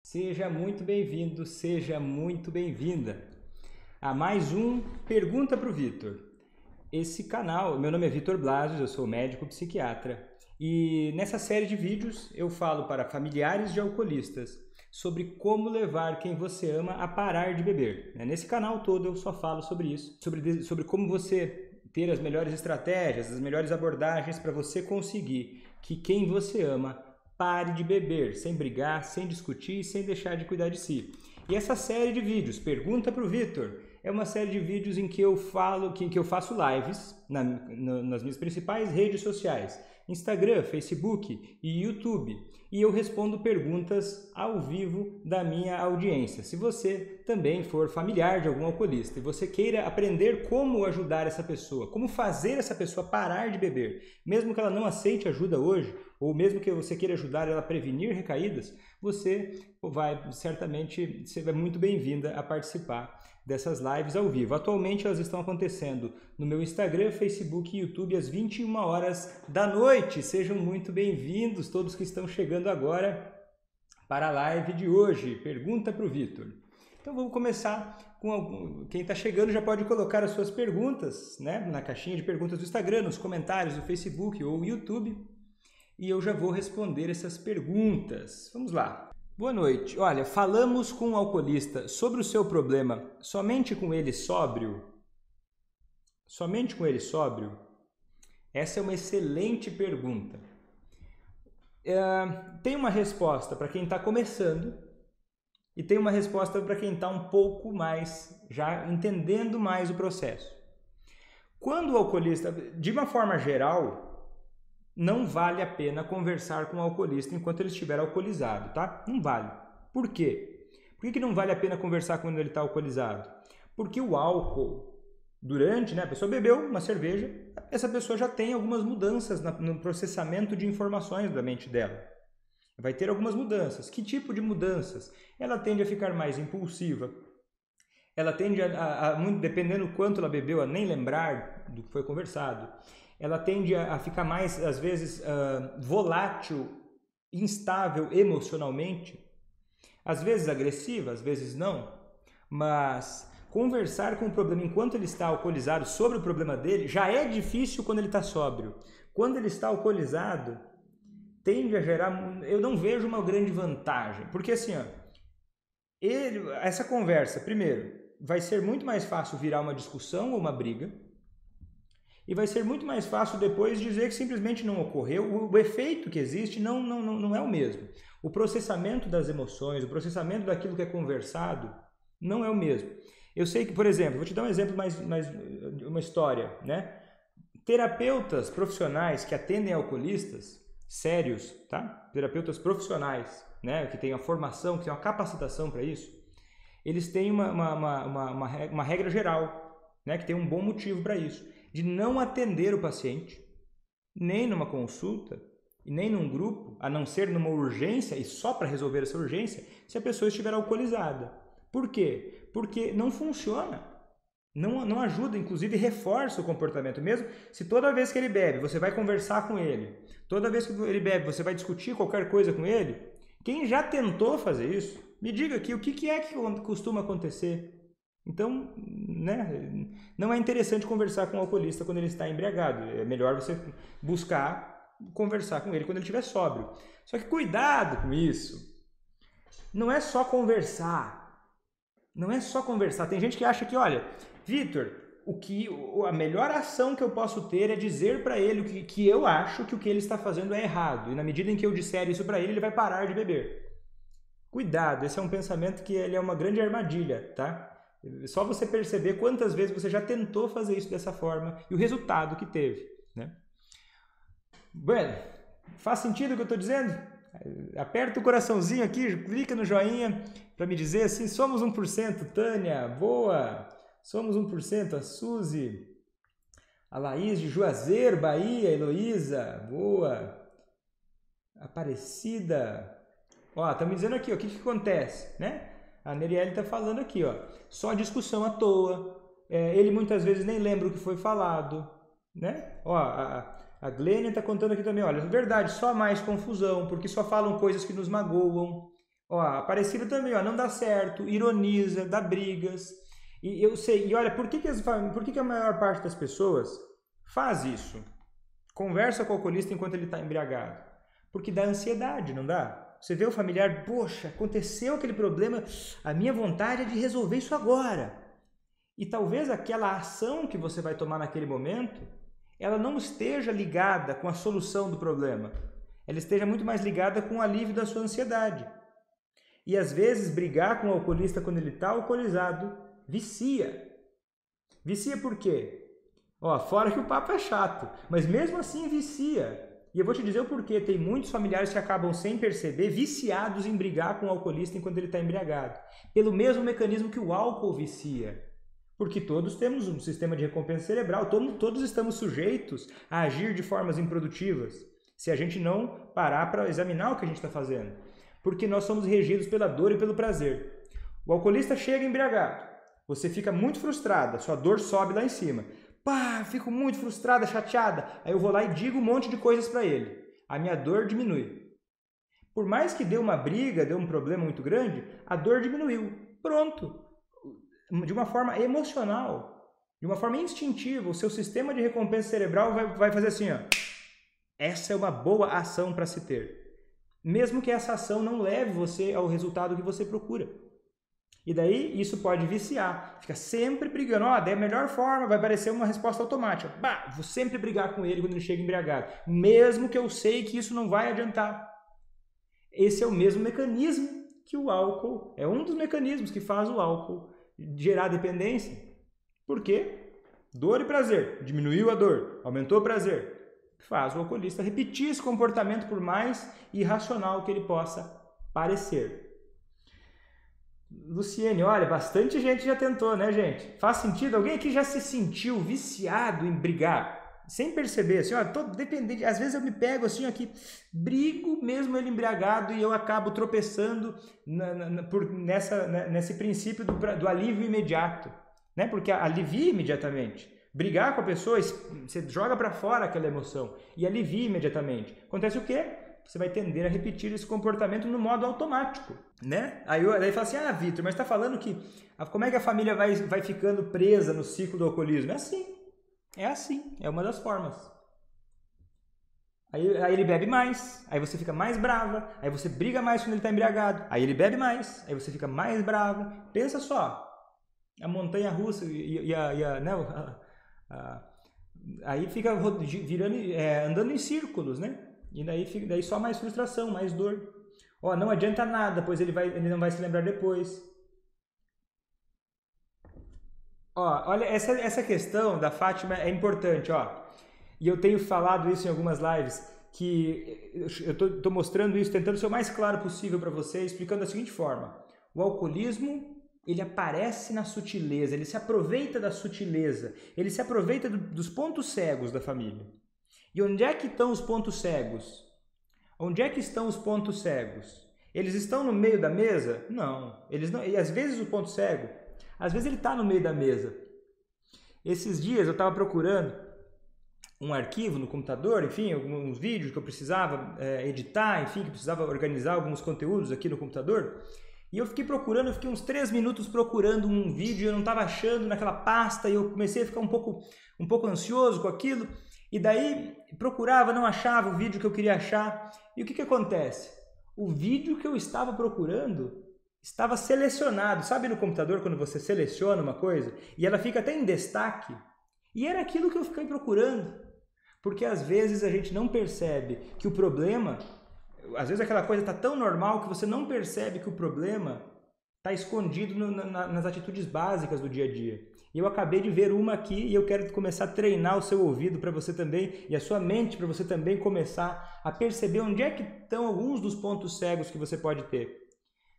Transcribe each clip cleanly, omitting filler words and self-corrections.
Seja muito bem-vindo, seja muito bem-vinda a mais um Pergunta para o Vitor. Esse canal, meu nome é Vitor Blasius, eu sou médico psiquiatra e nessa série de vídeos eu falo para familiares de alcoolistas sobre como levar quem você ama a parar de beber. Nesse canal todo eu só falo sobre isso, sobre como você ter as melhores estratégias, as melhores abordagens para você conseguir que quem você ama pare de beber, sem brigar, sem discutir, sem deixar de cuidar de si. E essa série de vídeos, Pergunta para o Vitor, é uma série de vídeos em que eu faço lives nas minhas principais redes sociais, Instagram, Facebook e YouTube. E eu respondo perguntas ao vivo da minha audiência. Se você também for familiar de algum alcoolista e você queira aprender como ajudar essa pessoa, como fazer essa pessoa parar de beber, mesmo que ela não aceite ajuda hoje, ou mesmo que você queira ajudar ela a prevenir recaídas, você vai certamente ser muito bem-vinda a participar dessas lives ao vivo. Atualmente elas estão acontecendo no meu Instagram, Facebook e YouTube às 21 horas da noite. Sejam muito bem-vindos todos que estão chegando agora para a live de hoje. Pergunta para o Vitor. Então vamos começar com quem está chegando já pode colocar as suas perguntas, na caixinha de perguntas do Instagram, nos comentários do Facebook ou YouTube. E eu já vou responder essas perguntas. Vamos lá. Boa noite. Olha, falamos com um alcoolista sobre o seu problema somente com ele sóbrio? Somente com ele sóbrio? Essa é uma excelente pergunta. Tem uma resposta para quem está começando e tem uma resposta para quem está um pouco mais, já entendendo mais o processo. Quando o alcoolista, de uma forma geral, não vale a pena conversar com o alcoolista enquanto ele estiver alcoolizado, tá? Não vale. Por quê? Por que não vale a pena conversar quando ele está alcoolizado? Porque o álcool, a pessoa bebeu uma cerveja, essa pessoa já tem algumas mudanças no processamento de informações da mente dela. Vai ter algumas mudanças. Que tipo de mudanças? Ela tende a ficar mais impulsiva. Ela tende dependendo do quanto ela bebeu, a nem lembrar do que foi conversado. Ela tende a ficar mais, às vezes, volátil, instável emocionalmente, às vezes agressiva, às vezes não, mas conversar com o problema enquanto ele está alcoolizado sobre o problema dele já é difícil quando ele está sóbrio. Quando ele está alcoolizado, tende a gerar, eu não vejo uma grande vantagem, porque assim, essa conversa, primeiro, vai ser muito mais fácil virar uma discussão ou uma briga, e vai ser muito mais fácil depois dizer que simplesmente não ocorreu. O efeito que existe não é o mesmo. O processamento das emoções, o processamento daquilo que é conversado, não é o mesmo. Eu sei que, por exemplo, vou te dar um exemplo uma história, Terapeutas profissionais que atendem alcoolistas, sérios, tá? Terapeutas profissionais, que têm a formação, que têm a capacitação para isso, eles têm uma regra geral, que tem um bom motivo para isso, de não atender o paciente, nem numa consulta, e nem num grupo, a não ser numa urgência, e só para resolver essa urgência, se a pessoa estiver alcoolizada. Por quê? Porque não funciona. Não ajuda, inclusive reforça o comportamento. Mesmo se toda vez que ele bebe, você vai conversar com ele, toda vez que ele bebe, você vai discutir qualquer coisa com ele, quem já tentou fazer isso, me diga aqui o que é que costuma acontecer. Então, não é interessante conversar com o alcoolista quando ele está embriagado. É melhor você buscar conversar com ele quando ele estiver sóbrio. Só que cuidado com isso. Não é só conversar. Não é só conversar. Tem gente que acha que, olha, Vitor, a melhor ação que eu posso ter é dizer para ele que eu acho que o que ele está fazendo é errado. E na medida em que eu disser isso para ele, ele vai parar de beber. Cuidado, esse é um pensamento que ele é uma grande armadilha, tá? Só você perceber quantas vezes você já tentou fazer isso dessa forma e o resultado que teve, Bueno, faz sentido o que eu estou dizendo? Aperta o coraçãozinho aqui, clica no joinha para me dizer assim, somos 1%, Tânia, boa, somos 1%, a Suzy, a Laís de Juazeiro, Bahia, Heloísa, boa, Aparecida, tá me dizendo aqui, o que acontece, A Neriele está falando aqui, só discussão à toa, ele muitas vezes nem lembra o que foi falado, A Glênia está contando aqui também, olha, verdade, só mais confusão, porque só falam coisas que nos magoam, Ó, Aparecida também, ó, não dá certo, ironiza, dá brigas. E eu sei, e olha, por que a maior parte das pessoas faz isso? Conversa com o alcoolista enquanto ele está embriagado. Porque dá ansiedade, não dá? Você vê o familiar, poxa, aconteceu aquele problema, a minha vontade é de resolver isso agora. E talvez aquela ação que você vai tomar naquele momento, ela não esteja ligada com a solução do problema. Ela esteja muito mais ligada com o alívio da sua ansiedade. E às vezes brigar com o alcoolista quando ele está alcoolizado vicia. Vicia por quê? Ó, fora que o papo é chato, mas mesmo assim vicia. E eu vou te dizer o porquê. Tem muitos familiares que acabam sem perceber viciados em brigar com o alcoolista enquanto ele está embriagado. Pelo mesmo mecanismo que o álcool vicia. Porque todos temos um sistema de recompensa cerebral, todos estamos sujeitos a agir de formas improdutivas, se a gente não parar para examinar o que a gente está fazendo. Porque nós somos regidos pela dor e pelo prazer. O alcoolista chega embriagado, você fica muito frustrada, sua dor sobe lá em cima. Pá, fico muito frustrada, chateada. Aí eu vou lá e digo um monte de coisas para ele. A minha dor diminui. Por mais que deu uma briga, deu um problema muito grande, a dor diminuiu. Pronto. De uma forma emocional, de uma forma instintiva, o seu sistema de recompensa cerebral vai fazer assim, ó. Essa é uma boa ação para se ter. Mesmo que essa ação não leve você ao resultado que você procura. E daí isso pode viciar. Fica sempre brigando. Ó, daí a melhor forma vai parecer uma resposta automática. Bah, vou sempre brigar com ele quando ele chega embriagado. Mesmo que eu sei que isso não vai adiantar. Esse é o mesmo mecanismo que o álcool. É um dos mecanismos que faz o álcool gerar dependência. Por quê? Dor e prazer. Diminuiu a dor, aumentou o prazer. Faz o alcoolista repetir esse comportamento por mais irracional que ele possa parecer. Luciene, olha, bastante gente já tentou, né, gente? Faz sentido? Alguém aqui já se sentiu viciado em brigar? Sem perceber, assim, ó, tô dependente. Às vezes eu me pego assim, aqui, brigo mesmo ele embriagado e eu acabo tropeçando nesse princípio do alívio imediato, né? Porque alivia imediatamente. Brigar com a pessoa, você joga para fora aquela emoção e alivia imediatamente. Acontece o quê? Você vai tender a repetir esse comportamento no modo automático, né? Aí fala assim, Vitor, mas tá falando que como é que a família vai ficando presa no ciclo do alcoolismo? É assim, é uma das formas. Aí ele bebe mais, aí você fica mais brava, aí você briga mais quando ele está embriagado, aí ele bebe mais, aí você fica mais brava. Pensa só, a montanha russa aí fica virando, andando em círculos, né? E daí só mais frustração, mais dor. Ó, não adianta nada, pois ele não vai se lembrar depois. Ó, olha, essa questão da Fátima é importante, ó. E eu tenho falado isso em algumas lives, que eu tô mostrando isso, tentando ser o mais claro possível para você, explicando da seguinte forma. O alcoolismo, ele aparece na sutileza, ele se aproveita da sutileza, ele se aproveita dos pontos cegos da família. E onde é que estão os pontos cegos? Onde é que estão os pontos cegos? Eles estão no meio da mesa? Não. Eles não. E às vezes o ponto cego, às vezes ele está no meio da mesa. Esses dias eu estava procurando um arquivo no computador, enfim, alguns vídeos que eu precisava editar, enfim, que precisava organizar alguns conteúdos aqui no computador. E eu fiquei uns 3 minutos procurando um vídeo, eu não estava achando naquela pasta e eu comecei a ficar um pouco ansioso com aquilo. E daí procurava, não achava o vídeo que eu queria achar. E o que acontece? O vídeo que eu estava procurando estava selecionado. Sabe no computador quando você seleciona uma coisa e ela fica até em destaque? E era aquilo que eu fiquei procurando. Porque às vezes a gente não percebe que o problema, às vezes aquela coisa está tão normal que você não percebe que o problema está escondido nas atitudes básicas do dia a dia. E eu acabei de ver uma aqui e eu quero começar a treinar o seu ouvido para você também e a sua mente para você também começar a perceber onde é que estão alguns dos pontos cegos que você pode ter.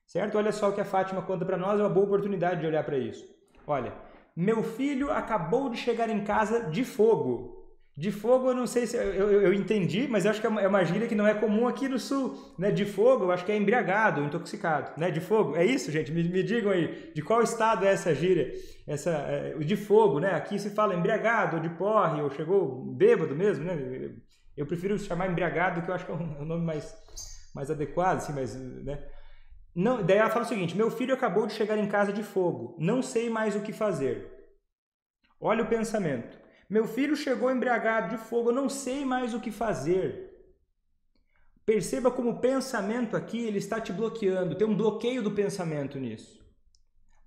Certo? Olha só o que a Fátima conta para nós, é uma boa oportunidade de olhar para isso. Olha, meu filho acabou de chegar em casa de fogo. De fogo, eu não sei se eu entendi, mas eu acho que é uma gíria que não é comum aqui no sul, né? De fogo, eu acho que é embriagado, intoxicado, né? De fogo, é isso, gente? Me digam aí, de qual estado é essa gíria? De fogo, né? Aqui se fala embriagado, ou de porre, ou chegou bêbado mesmo, né? Eu prefiro chamar embriagado, que eu acho que é um nome mais adequado, assim, né? Não, daí ela fala o seguinte: meu filho acabou de chegar em casa de fogo, não sei mais o que fazer. Olha o pensamento. Meu filho chegou embriagado de fogo, eu não sei mais o que fazer. Perceba como o pensamento aqui ele está te bloqueando, tem um bloqueio do pensamento nisso.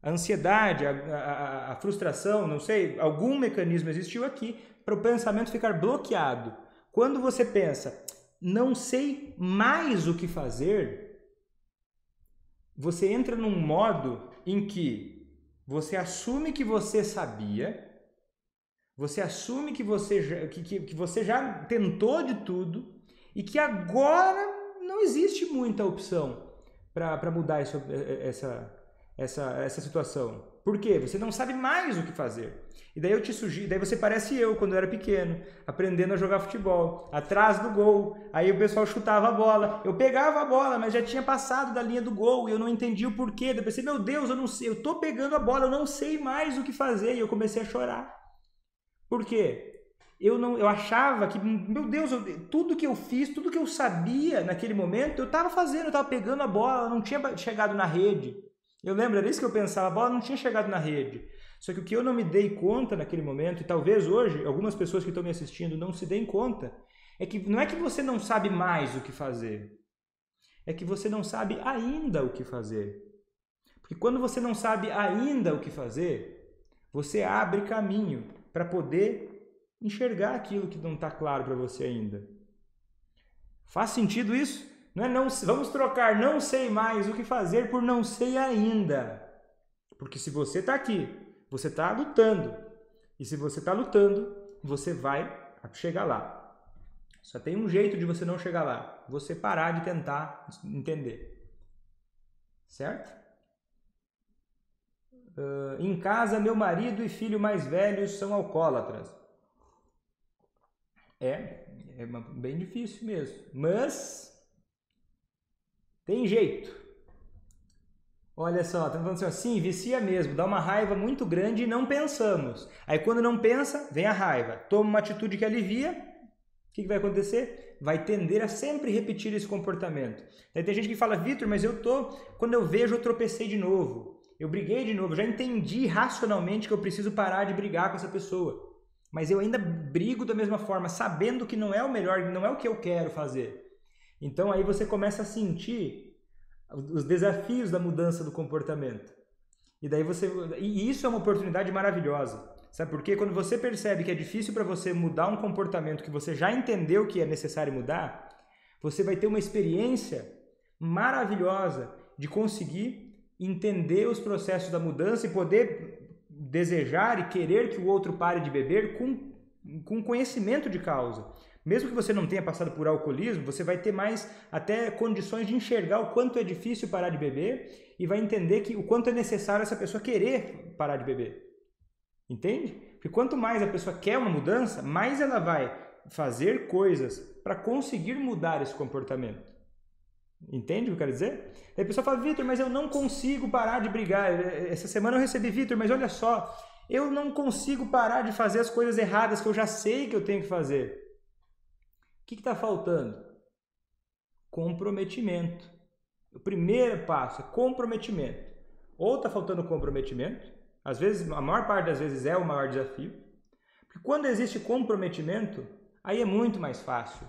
A ansiedade, a frustração, não sei, algum mecanismo existiu aqui para o pensamento ficar bloqueado. Quando você pensa, não sei mais o que fazer, você entra num modo em que você assume que você sabia, você assume que você já tentou de tudo e que agora não existe muita opção para mudar essa situação. Por quê? Você não sabe mais o que fazer. E daí eu te sugiro, daí você parece eu quando eu era pequeno, aprendendo a jogar futebol, atrás do gol. Aí o pessoal chutava a bola, eu pegava a bola, mas já tinha passado da linha do gol e eu não entendia o porquê. Daí eu pensei, meu Deus, eu não sei, eu tô pegando a bola, eu não sei mais o que fazer. E eu comecei a chorar. Por quê? Eu achava que, meu Deus, tudo que eu fiz, tudo que eu sabia naquele momento, eu estava fazendo, eu estava pegando a bola, ela não tinha chegado na rede. Eu lembro, era isso que eu pensava, a bola não tinha chegado na rede. Só que o que eu não me dei conta naquele momento, e talvez hoje algumas pessoas que estão me assistindo não se deem conta, é que não é que você não sabe mais o que fazer, é que você não sabe ainda o que fazer. Porque quando você não sabe ainda o que fazer, você abre caminho para poder enxergar aquilo que não está claro para você ainda. Faz sentido isso? Não, vamos trocar não sei mais o que fazer por não sei ainda. Porque se você está aqui, você está lutando. E se você está lutando, você vai chegar lá. Só tem um jeito de você não chegar lá. Você parar de tentar entender. Certo? Em casa, meu marido e filho mais velhos são alcoólatras. É bem difícil mesmo. Mas tem jeito. Olha só, estamos falando assim, vicia mesmo, dá uma raiva muito grande e não pensamos. Aí quando não pensa, vem a raiva. Toma uma atitude que alivia, o que vai acontecer? Vai tender a sempre repetir esse comportamento. Aí tem gente que fala, Vitor, mas quando eu vejo, eu tropecei de novo. Eu briguei de novo, já entendi racionalmente que eu preciso parar de brigar com essa pessoa. Mas eu ainda brigo da mesma forma, sabendo que não é o melhor, não é o que eu quero fazer. Então aí você começa a sentir os desafios da mudança do comportamento. E isso é uma oportunidade maravilhosa. Sabe por quê? Quando você percebe que é difícil para você mudar um comportamento que você já entendeu que é necessário mudar, você vai ter uma experiência maravilhosa de conseguir entender os processos da mudança e poder desejar e querer que o outro pare de beber com conhecimento de causa. Mesmo que você não tenha passado por alcoolismo, você vai ter mais até condições de enxergar o quanto é difícil parar de beber e vai entender que o quanto é necessário essa pessoa querer parar de beber. Entende? Porque quanto mais a pessoa quer uma mudança, mais ela vai fazer coisas para conseguir mudar esse comportamento. Entende o que eu quero dizer? Aí a pessoa fala, Vitor, mas eu não consigo parar de brigar. Essa semana eu recebi, Vitor, mas olha só, eu não consigo parar de fazer as coisas erradas que eu já sei que eu tenho que fazer. O que está faltando? Comprometimento. O primeiro passo é comprometimento. Ou está faltando comprometimento, às vezes, a maior parte das vezes é o maior desafio, porque quando existe comprometimento, aí é muito mais fácil.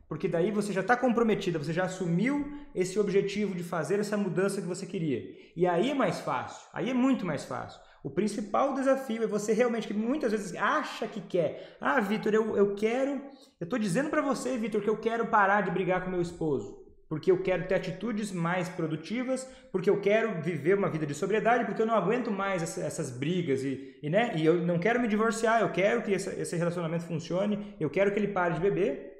Porque daí você já está comprometida, você já assumiu esse objetivo de fazer essa mudança que você queria. E aí é mais fácil, aí é muito mais fácil. O principal desafio é você realmente, que muitas vezes acha que quer. Ah, Vitor, eu estou dizendo para você, Vitor, que eu quero parar de brigar com meu esposo. Porque eu quero ter atitudes mais produtivas, porque eu quero viver uma vida de sobriedade, porque eu não aguento mais essas brigas e eu não quero me divorciar, eu quero que esse relacionamento funcione, eu quero que ele pare de beber.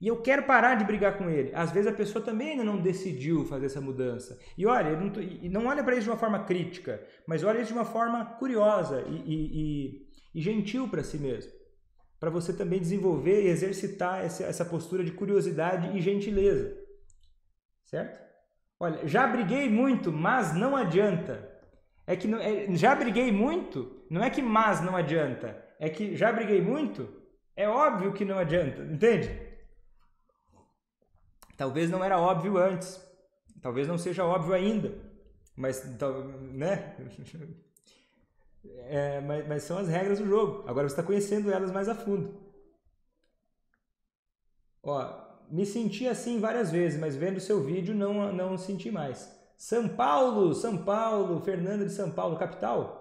E eu quero parar de brigar com ele. Às vezes a pessoa também ainda não decidiu fazer essa mudança. E olha, não olha para isso de uma forma crítica, mas olha isso de uma forma curiosa e gentil para si mesmo. Para você também desenvolver e exercitar essa postura de curiosidade e gentileza. Certo? Olha, já briguei muito, mas não adianta. Já briguei muito, não é que mas não adianta. É que já briguei muito, é óbvio que não adianta. Entende? Talvez não era óbvio antes, Talvez não seja óbvio ainda, mas, né? Mas são as regras do jogo. Agora você está conhecendo elas mais a fundo. Ó, me senti assim várias vezes, mas vendo seu vídeo não senti mais. São Paulo, Fernando de São Paulo, capital?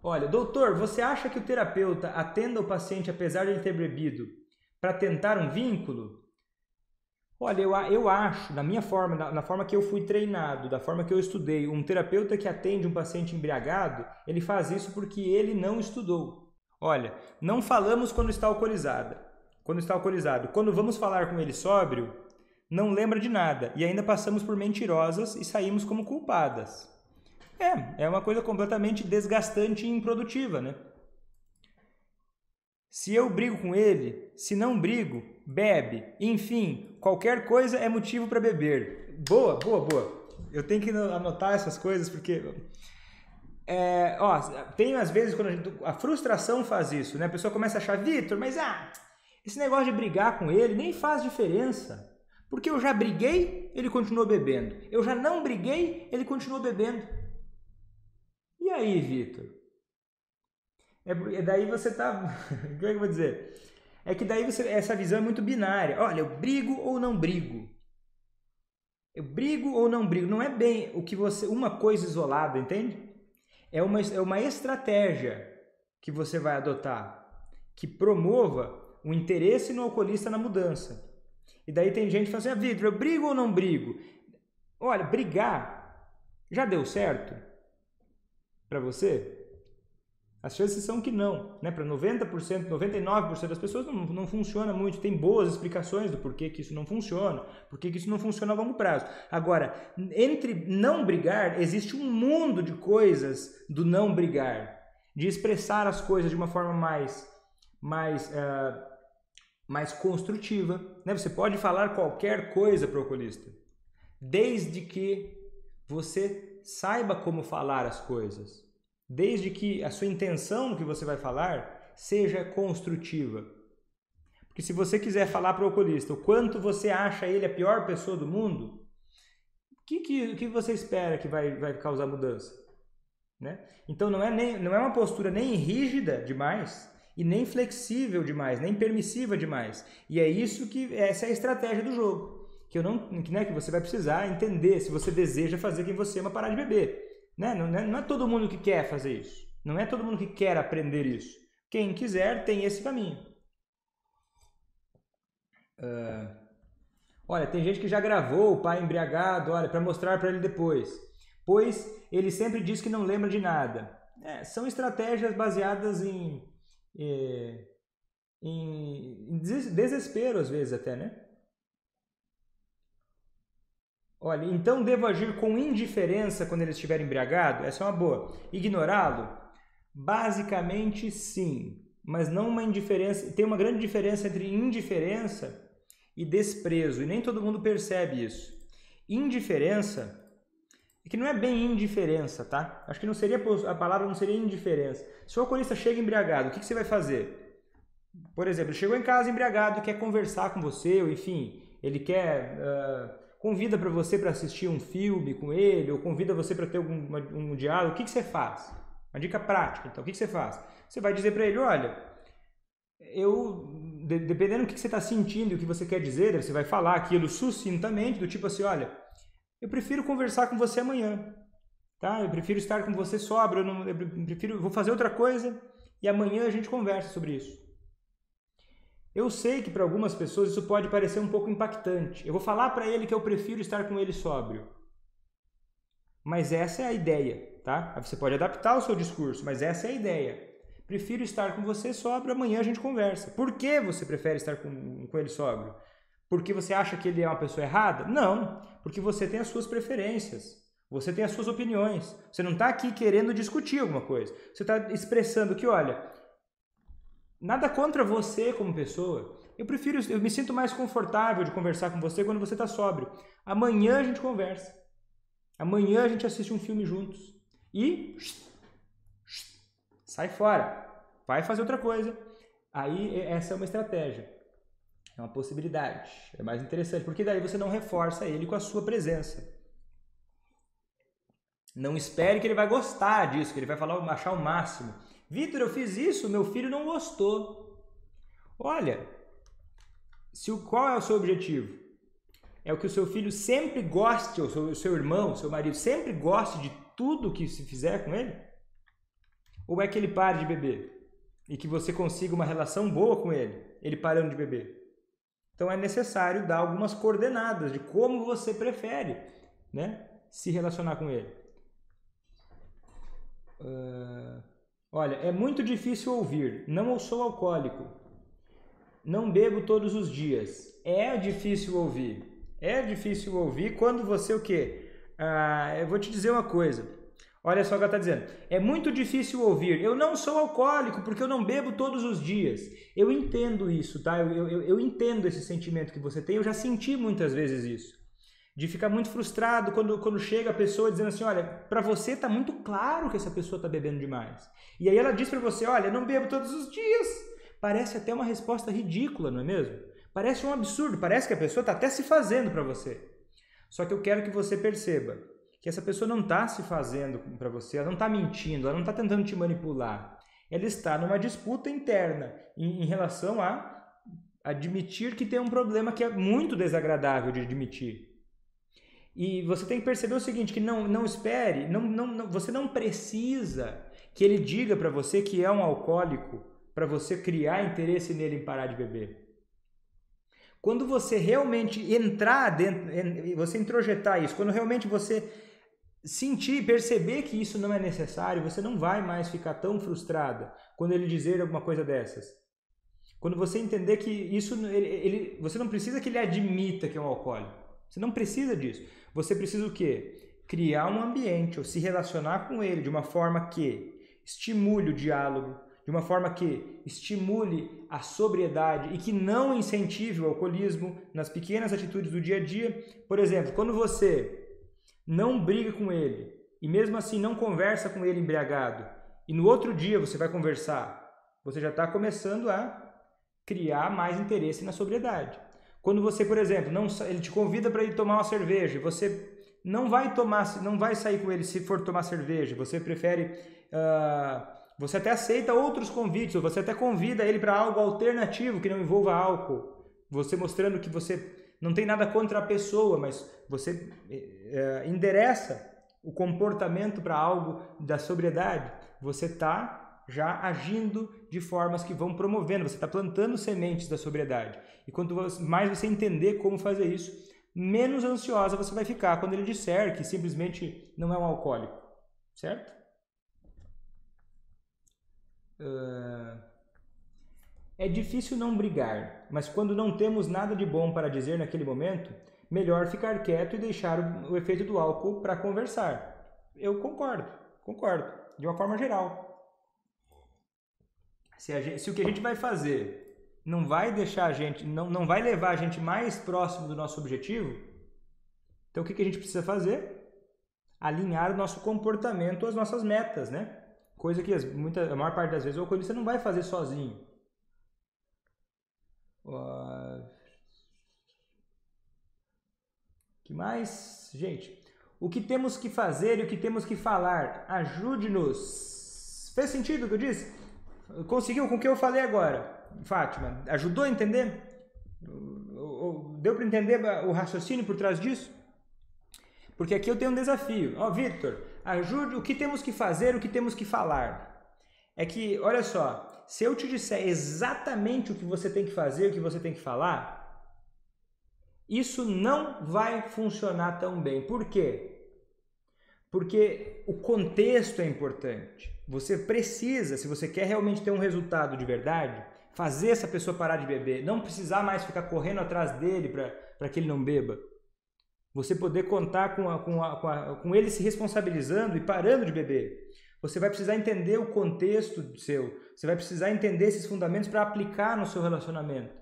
Olha, doutor, você acha que o terapeuta atenda o paciente apesar de ele ter bebido para tentar um vínculo? Olha, eu acho, na minha forma, na forma que eu fui treinado, da forma que eu estudei, um terapeuta que atende um paciente embriagado, ele faz isso porque ele não estudou. Olha, não falamos quando está alcoolizado. Quando vamos falar com ele sóbrio, não lembra de nada e ainda passamos por mentirosas e saímos como culpadas. É uma coisa completamente desgastante e improdutiva, né? Se eu brigo com ele, se não brigo, bebe. Enfim, qualquer coisa é motivo para beber. Boa. Eu tenho que anotar essas coisas porque... tem às vezes quando a frustração faz isso, né? A pessoa começa a achar, Vitor, mas esse negócio de brigar com ele nem faz diferença. Porque eu já briguei, ele continuou bebendo. Eu já não briguei, ele continuou bebendo. E aí, Vitor? Daí você tá... Como é que eu vou dizer? É que daí essa visão é muito binária. Olha, eu brigo ou não brigo? Eu brigo ou não brigo? Não é bem o que uma coisa isolada, entende? É uma estratégia que você vai adotar que promova o interesse no alcoolista na mudança. E daí tem gente que fala assim, Vitor, eu brigo ou não brigo? Olha, brigar já deu certo para você? As chances são que não, né? Para 90%, 99% das pessoas não funciona muito. Tem boas explicações do porquê que isso não funciona, porquê que isso não funciona a longo prazo. Agora, entre não brigar, existe um mundo de coisas do não brigar, de expressar as coisas de uma forma mais construtiva, né? Você pode falar qualquer coisa para o alcoolista, desde que você saiba como falar as coisas. Desde que a sua intenção no que você vai falar seja construtiva. Porque se você quiser falar para o alcoolista o quanto você acha ele a pior pessoa do mundo, o que você espera que vai causar mudança? Né? Então não é uma postura nem rígida demais e nem flexível demais, nem permissiva demais. E essa é a estratégia do jogo. Que você vai precisar entender se você deseja fazer quem você ama parar de beber. Não é todo mundo que quer fazer isso. Não é todo mundo que quer aprender isso. Quem quiser tem esse caminho. Olha, tem gente que já gravou o pai embriagado, para mostrar para ele depois. Pois ele sempre diz que não lembra de nada. São estratégias baseadas em desespero, às vezes até, né? Olha, então devo agir com indiferença quando ele estiver embriagado? Essa é uma boa. Ignorá-lo? Basicamente sim, mas não uma indiferença. Tem uma grande diferença entre indiferença e desprezo, e nem todo mundo percebe isso. Indiferença, que não é bem indiferença, tá? Acho que a palavra não seria indiferença. Se o alcoolista chega embriagado, o que você vai fazer? Por exemplo, ele chegou em casa embriagado e quer conversar com você, ou enfim, ele quer... convida para você para assistir um filme com ele, ou convida você para ter um diálogo, o que você faz? Uma dica prática, então, o que você faz? Você vai dizer para ele, olha, dependendo do que você está sentindo e o que você quer dizer, você vai falar aquilo sucintamente, do tipo assim, olha, eu prefiro conversar com você amanhã, tá? Eu prefiro estar com você sóbrio, vou fazer outra coisa e amanhã a gente conversa sobre isso. Eu sei que para algumas pessoas isso pode parecer um pouco impactante. Eu vou falar para ele que eu prefiro estar com ele sóbrio. Mas essa é a ideia, tá? Você pode adaptar o seu discurso, mas essa é a ideia. Prefiro estar com você sóbrio, amanhã a gente conversa. Por que você prefere estar com ele sóbrio? Porque você acha que ele é uma pessoa errada? Não, porque você tem as suas preferências. Você tem as suas opiniões. Você não está aqui querendo discutir alguma coisa. Você está expressando que, olha... Nada contra você como pessoa. Eu me sinto mais confortável de conversar com você quando você está sóbrio. Amanhã a gente conversa. Amanhã a gente assiste um filme juntos. E sai fora. Vai fazer outra coisa. Aí essa é uma estratégia. É uma possibilidade. É mais interessante, porque daí você não reforça ele com a sua presença. Não espere que ele vai gostar disso, que ele vai achar o máximo. Vitor, eu fiz isso, meu filho não gostou. Olha, qual é o seu objetivo? É o que o seu filho sempre goste, ou o seu irmão, o seu marido, sempre goste de tudo que se fizer com ele? Ou é que ele pare de beber? E que você consiga uma relação boa com ele parando de beber? Então é necessário dar algumas coordenadas de como você prefere, né, se relacionar com ele. Olha, é muito difícil ouvir. Não sou alcoólico. Não bebo todos os dias. É difícil ouvir. É difícil ouvir quando você o quê? Eu vou te dizer uma coisa. Olha só o que ela está dizendo. É muito difícil ouvir. Eu não sou alcoólico porque eu não bebo todos os dias. Eu entendo isso, tá? Eu entendo esse sentimento que você tem. Eu já senti muitas vezes isso. De ficar muito frustrado quando chega a pessoa dizendo assim, olha, para você está muito claro que essa pessoa está bebendo demais. E aí ela diz para você, olha, eu não bebo todos os dias. Parece até uma resposta ridícula, não é mesmo? Parece um absurdo, parece que a pessoa está até se fazendo para você. Só que eu quero que você perceba que essa pessoa não está se fazendo para você, ela não está mentindo, ela não está tentando te manipular. Ela está numa disputa interna em relação a admitir que tem um problema que é muito desagradável de admitir. E você tem que perceber o seguinte, que não espere, você não precisa que ele diga para você que é um alcoólico para você criar interesse nele em parar de beber. Quando você realmente entrar dentro, você introjetar isso, quando realmente você sentir, perceber que isso não é necessário, você não vai mais ficar tão frustrada quando ele dizer alguma coisa dessas. Quando você entender que isso, você não precisa que ele admita que é um alcoólico. Você não precisa disso. Você precisa o quê? Criar um ambiente ou se relacionar com ele de uma forma que estimule o diálogo, de uma forma que estimule a sobriedade e que não incentive o alcoolismo nas pequenas atitudes do dia a dia. Por exemplo, quando você não briga com ele e mesmo assim não conversa com ele embriagado e no outro dia você vai conversar, você já está começando a criar mais interesse na sobriedade. Quando você, por exemplo, ele te convida para ir tomar uma cerveja, você não vai sair com ele se for tomar cerveja, você prefere, você até aceita outros convites, ou você até convida ele para algo alternativo que não envolva álcool, você mostrando que você não tem nada contra a pessoa, mas você endereça o comportamento para algo da sobriedade, você está já agindo de formas que vão promovendo, você está plantando sementes da sobriedade. E quanto mais você entender como fazer isso, menos ansiosa você vai ficar quando ele disser que simplesmente não é um alcoólico, certo? É difícil não brigar, mas quando não temos nada de bom para dizer naquele momento, melhor ficar quieto e deixar o efeito do álcool para conversar. Eu concordo, de uma forma geral. Se o que a gente vai fazer não vai deixar a gente, não vai levar a gente mais próximo do nosso objetivo, então o que a gente precisa fazer? Alinhar o nosso comportamento às nossas metas, né? Coisa que a maior parte das vezes o alcoolista não vai fazer sozinho. Que mais? Gente, o que temos que fazer e o que temos que falar? Ajude-nos. Fez sentido o que eu disse? Conseguiu com o que eu falei agora? Fátima, ajudou a entender? Deu para entender o raciocínio por trás disso? Porque aqui eu tenho um desafio. Vitor, ajude o que temos que fazer, o que temos que falar. É que, olha só, se eu te disser exatamente o que você tem que fazer, o que você tem que falar, isso não vai funcionar tão bem. Por quê? Porque o contexto é importante. Você precisa, se você quer realmente ter um resultado de verdade, fazer essa pessoa parar de beber, não precisar mais ficar correndo atrás dele para que ele não beba. Você poder contar com ele se responsabilizando e parando de beber. Você vai precisar entender o contexto seu, você vai precisar entender esses fundamentos para aplicar no seu relacionamento.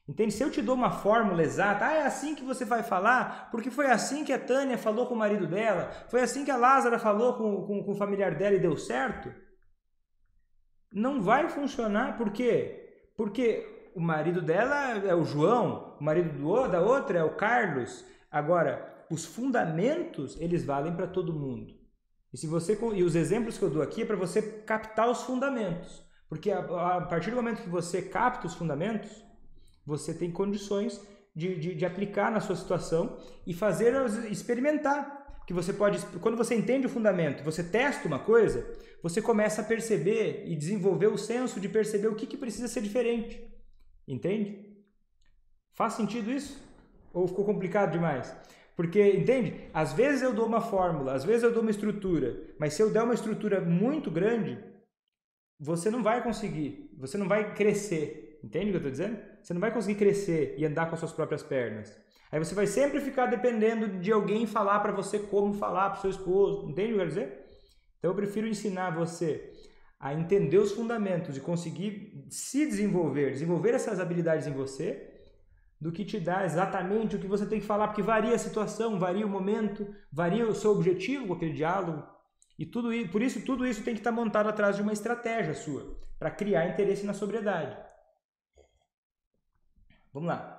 Entende? Se eu te dou uma fórmula exata, é assim que você vai falar, porque foi assim que a Tânia falou com o marido dela, foi assim que a Lázara falou com o familiar dela e deu certo, não vai funcionar. Por quê? Porque o marido dela é o João, o marido da outra é o Carlos. Agora, os fundamentos, eles valem para todo mundo. E os exemplos que eu dou aqui é para você captar os fundamentos. Porque a partir do momento que você capta os fundamentos, você tem condições de aplicar na sua situação e experimentar. Que você pode, quando você entende o fundamento, você testa uma coisa, você começa a perceber e desenvolver o senso de perceber o que precisa ser diferente. Entende? Faz sentido isso? Ou ficou complicado demais? Porque, entende? Às vezes eu dou uma fórmula, às vezes eu dou uma estrutura, mas se eu der uma estrutura muito grande, você não vai conseguir, você não vai crescer. Entende o que eu estou dizendo? Você não vai conseguir crescer e andar com as suas próprias pernas. Aí você vai sempre ficar dependendo de alguém falar para você como falar para o seu esposo. Entende o que eu quero dizer? Então eu prefiro ensinar você a entender os fundamentos e conseguir se desenvolver essas habilidades em você, do que te dar exatamente o que você tem que falar, porque varia a situação, varia o momento, varia o seu objetivo com aquele diálogo. E por isso tudo isso tem que estar montado atrás de uma estratégia sua, para criar interesse na sobriedade. Vamos lá.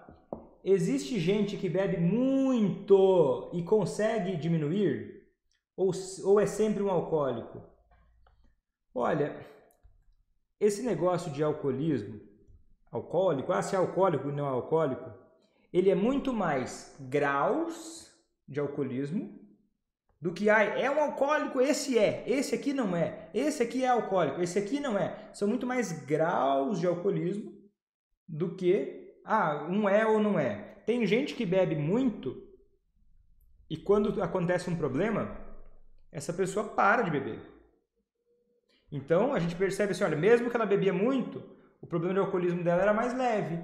Existe gente que bebe muito e consegue diminuir? Ou é sempre um alcoólico? Olha, esse negócio de alcoolismo, se é alcoólico e não é alcoólico, ele é muito mais graus de alcoolismo do que é um alcoólico, esse aqui não é, esse aqui é alcoólico, esse aqui não é. São muito mais graus de alcoolismo do que um é ou não é. Tem gente que bebe muito e quando acontece um problema, essa pessoa para de beber. Então a gente percebe assim, olha, mesmo que ela bebia muito, o problema de alcoolismo dela era mais leve.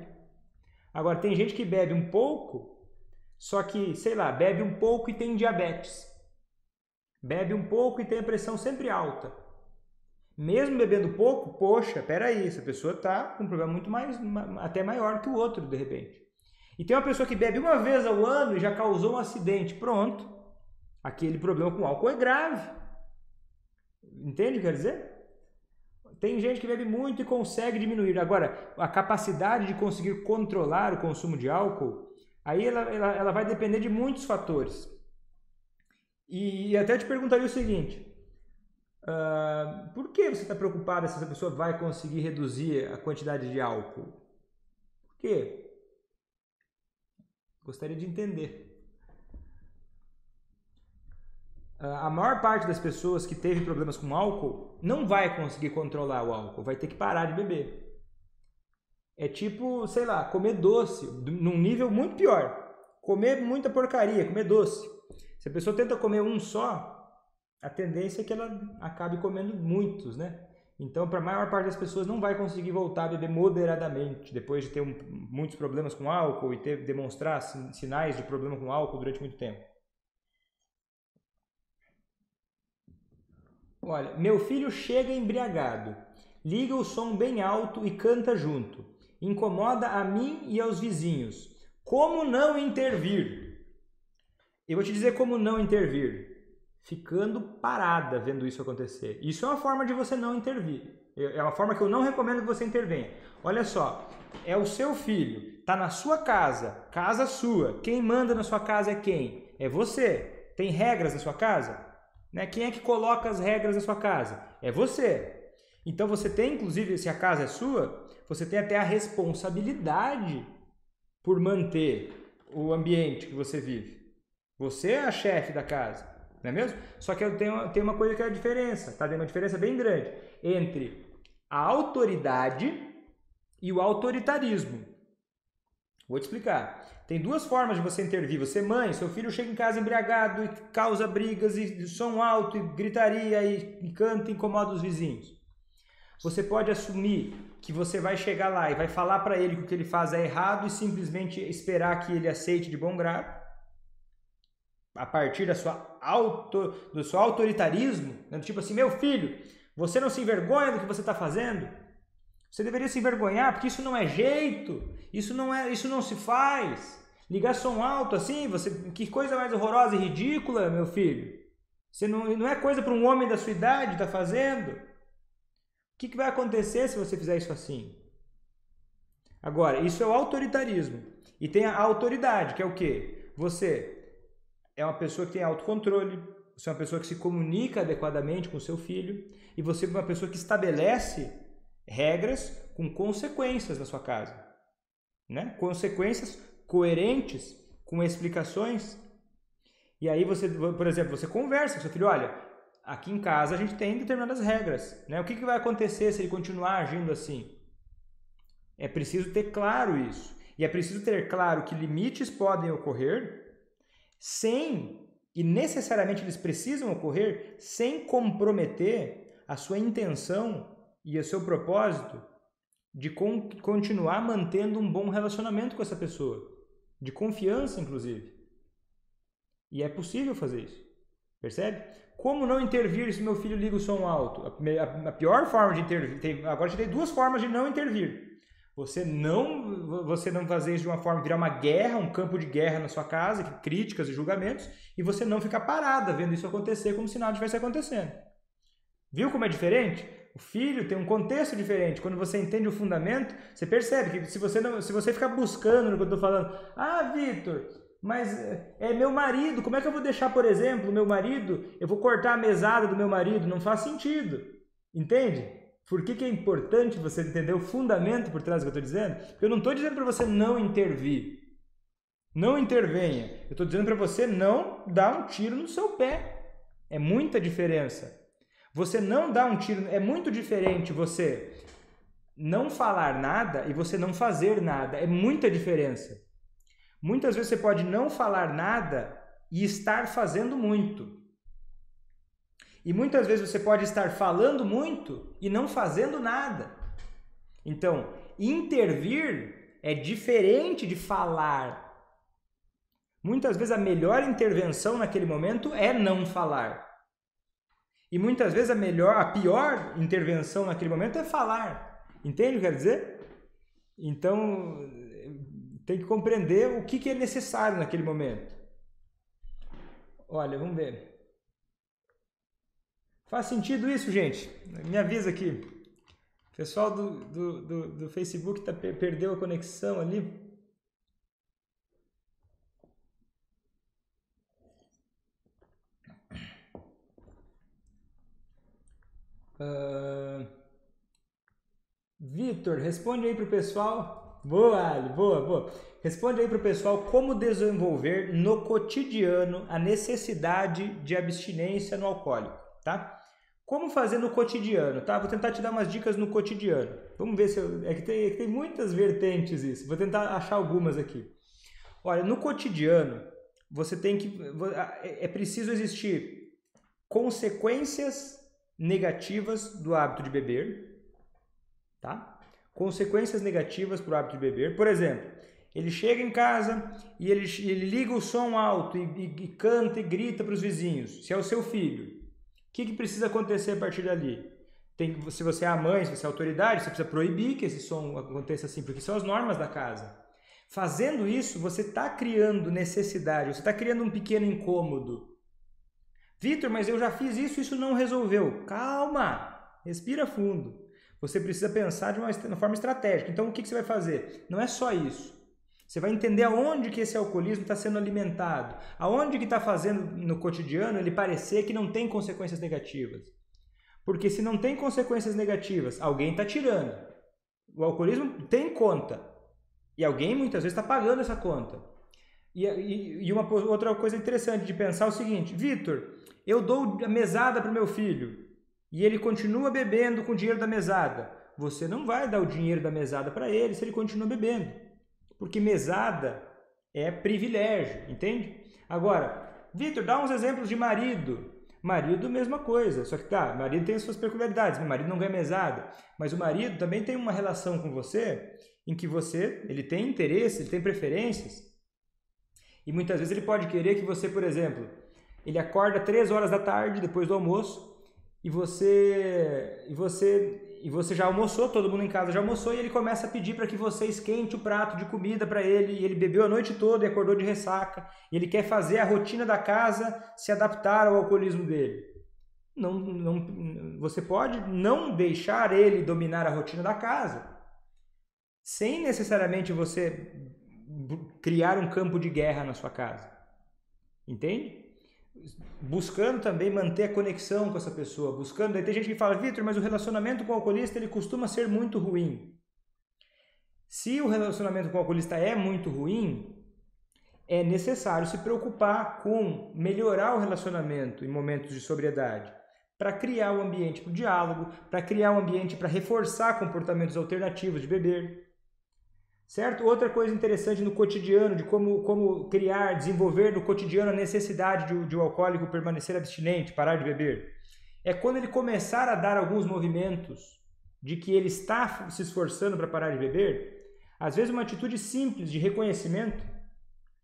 Agora tem gente que bebe um pouco, só que, sei lá, bebe um pouco e tem diabetes. Bebe um pouco e tem a pressão sempre alta. Mesmo bebendo pouco, poxa, peraí, essa pessoa está com um problema muito até maior que o outro, de repente. E tem uma pessoa que bebe uma vez ao ano e já causou um acidente. Pronto. Aquele problema com álcool é grave. Entende o que quer dizer? Tem gente que bebe muito e consegue diminuir. Agora, a capacidade de conseguir controlar o consumo de álcool, aí ela vai depender de muitos fatores. E até te perguntaria o seguinte... por que você está preocupado se essa pessoa vai conseguir reduzir a quantidade de álcool? Por quê? Gostaria de entender. A maior parte das pessoas que teve problemas com álcool não vai conseguir controlar o álcool, vai ter que parar de beber. É tipo, sei lá, comer doce, num nível muito pior. Comer muita porcaria, comer doce. Se a pessoa tenta comer um só, a tendência é que ela acabe comendo muitos, né? Então, para a maior parte das pessoas, não vai conseguir voltar a beber moderadamente, depois de ter muitos problemas com álcool e demonstrar sinais de problema com álcool durante muito tempo. Olha, meu filho chega embriagado, liga o som bem alto e canta junto. Incomoda a mim e aos vizinhos. Como não intervir? Eu vou te dizer como não intervir. Ficando parada vendo isso acontecer. Isso é uma forma de você não intervir. É uma forma que eu não recomendo que você intervenha. Olha só, é o seu filho, está na sua casa, casa sua. Quem manda na sua casa é quem? É você. Tem regras na sua casa? Né? Quem é que coloca as regras na sua casa? É você. Então você tem, inclusive, se a casa é sua, você tem até a responsabilidade por manter o ambiente que você vive. Você é a chefe da casa. Não é mesmo? Só que eu tenho uma coisa que é a diferença, tá? Tem uma diferença bem grande entre a autoridade e o autoritarismo. Vou te explicar. Tem duas formas de você intervir. Você, mãe, seu filho chega em casa embriagado e causa brigas e som alto e gritaria e canta e incomoda os vizinhos. Você pode assumir que você vai chegar lá e vai falar para ele que o que ele faz é errado e simplesmente esperar que ele aceite de bom grado. A partir do seu autoritarismo, né? Tipo assim, meu filho, você não se envergonha do que você está fazendo? Você deveria se envergonhar, porque isso não é jeito, isso não se faz. Ligar som alto assim, que coisa mais horrorosa e ridícula, meu filho. Você não é coisa para um homem da sua idade estar fazendo. O que vai acontecer se você fizer isso assim? Agora, isso é o autoritarismo. E tem a autoridade, que é o quê? Você é uma pessoa que tem autocontrole, você é uma pessoa que se comunica adequadamente com o seu filho, e você é uma pessoa que estabelece regras com consequências na sua casa, né? Consequências coerentes, com explicações. E aí você, por exemplo, você conversa com seu filho, olha, aqui em casa a gente tem determinadas regras, né? O que vai acontecer se ele continuar agindo assim? É preciso ter claro isso. E é preciso ter claro que limites podem ocorrer e necessariamente eles precisam ocorrer sem comprometer a sua intenção e o seu propósito de continuar mantendo um bom relacionamento com essa pessoa, de confiança, inclusive. E é possível fazer isso, percebe? Como não intervir se meu filho liga o som alto? A pior forma de intervir, agora eu te dei duas formas de não intervir. Você não fazer isso de uma forma, virar uma guerra, um campo de guerra na sua casa, críticas e julgamentos, e você não ficar parada vendo isso acontecer como se nada estivesse acontecendo. Viu como é diferente? O filho tem um contexto diferente. Quando você entende o fundamento, você percebe que se você ficar buscando no que eu estou falando, Vitor, mas é meu marido, como é que eu vou deixar, por exemplo, o meu marido, eu vou cortar a mesada do meu marido? Não faz sentido, entende? Por que é importante você entender o fundamento por trás do que eu estou dizendo? Porque eu não estou dizendo para você não intervir. Não intervenha. Eu estou dizendo para você não dar um tiro no seu pé. É muita diferença. Você não dar um tiro... É muito diferente você não falar nada e você não fazer nada. É muita diferença. Muitas vezes você pode não falar nada e estar fazendo muito. E muitas vezes você pode estar falando muito e não fazendo nada. Então, intervir é diferente de falar. Muitas vezes a melhor intervenção naquele momento é não falar. E muitas vezes a pior intervenção naquele momento é falar. Entende o que eu quero dizer? Então, tem que compreender o que é necessário naquele momento. Olha, vamos ver. Faz sentido isso, gente? Me avisa aqui. O pessoal do Facebook perdeu a conexão ali. Vitor, responde aí pro pessoal. Boa, Ali, boa. Responde aí pro pessoal como desenvolver no cotidiano a necessidade de abstinência no alcoólico, tá? Como fazer no cotidiano, tá? Vou tentar te dar umas dicas no cotidiano. Vamos ver se é que tem muitas vertentes isso. Vou tentar achar algumas aqui. Olha, no cotidiano, é preciso existir consequências negativas do hábito de beber, tá? Consequências negativas para o hábito de beber. Por exemplo, ele chega em casa e ele liga o som alto e canta e grita para os vizinhos. Se é o seu filho, o que precisa acontecer a partir dali? Se você é a mãe, se você é a autoridade, você precisa proibir que esse som aconteça assim, porque são as normas da casa. Fazendo isso, você está criando necessidade, você está criando um pequeno incômodo. Vitor, mas eu já fiz isso, isso não resolveu. Calma, respira fundo. Você precisa pensar de uma forma estratégica. Então, o que você vai fazer? Não é só isso. Você vai entender aonde que esse alcoolismo está sendo alimentado, aonde que está fazendo no cotidiano ele parecer que não tem consequências negativas. Porque se não tem consequências negativas, alguém está tirando. O alcoolismo tem conta. E alguém muitas vezes está pagando essa conta. E uma outra coisa interessante de pensar é o seguinte, Vitor, eu dou a mesada para o meu filho e ele continua bebendo com o dinheiro da mesada. Você não vai dar o dinheiro da mesada para ele se ele continua bebendo. Porque mesada é privilégio, entende? Agora, Vitor, dá uns exemplos de marido. Marido, mesma coisa. Só que marido tem as suas peculiaridades. Meu marido não ganha mesada. Mas o marido também tem uma relação com você em que ele tem interesse, ele tem preferências. E muitas vezes ele pode querer que você, por exemplo, ele acorda 3 horas da tarde, depois do almoço, e você já almoçou, todo mundo em casa já almoçou, e ele começa a pedir para que você esquente o prato de comida para ele, e ele bebeu a noite toda e acordou de ressaca, e ele quer fazer a rotina da casa se adaptar ao alcoolismo dele. Você pode não deixar ele dominar a rotina da casa. sem necessariamente você criar um campo de guerra na sua casa. Entende? Buscando também manter a conexão com essa pessoa, buscando... Daí tem gente que fala, Vitor, mas o relacionamento com o alcoolista ele costuma ser muito ruim. Se o relacionamento com o alcoolista é muito ruim, é necessário se preocupar com melhorar o relacionamento em momentos de sobriedade, para criar um ambiente para o diálogo, para criar um ambiente para reforçar comportamentos alternativos de beber. Certo? Outra coisa interessante no cotidiano, de como criar, desenvolver no cotidiano a necessidade de um alcoólico permanecer abstinente, parar de beber, é quando ele começar a dar alguns movimentos de que ele está se esforçando para parar de beber, às vezes uma atitude simples de reconhecimento,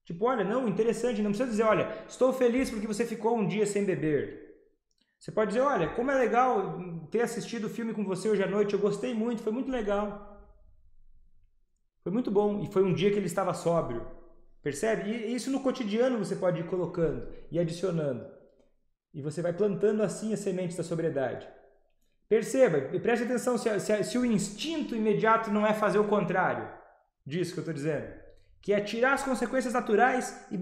tipo, olha, não, interessante, não precisa dizer, olha, estou feliz porque você ficou um dia sem beber. Você pode dizer, olha, como é legal ter assistido o filme com você hoje à noite, eu gostei muito, foi muito legal. Foi muito bom, e foi um dia que ele estava sóbrio. Percebe? E isso no cotidiano você pode ir colocando e adicionando. E você vai plantando assim as sementes da sobriedade. Perceba, e preste atenção se o instinto imediato não é fazer o contrário disso que eu estou dizendo. Que é tirar as consequências naturais e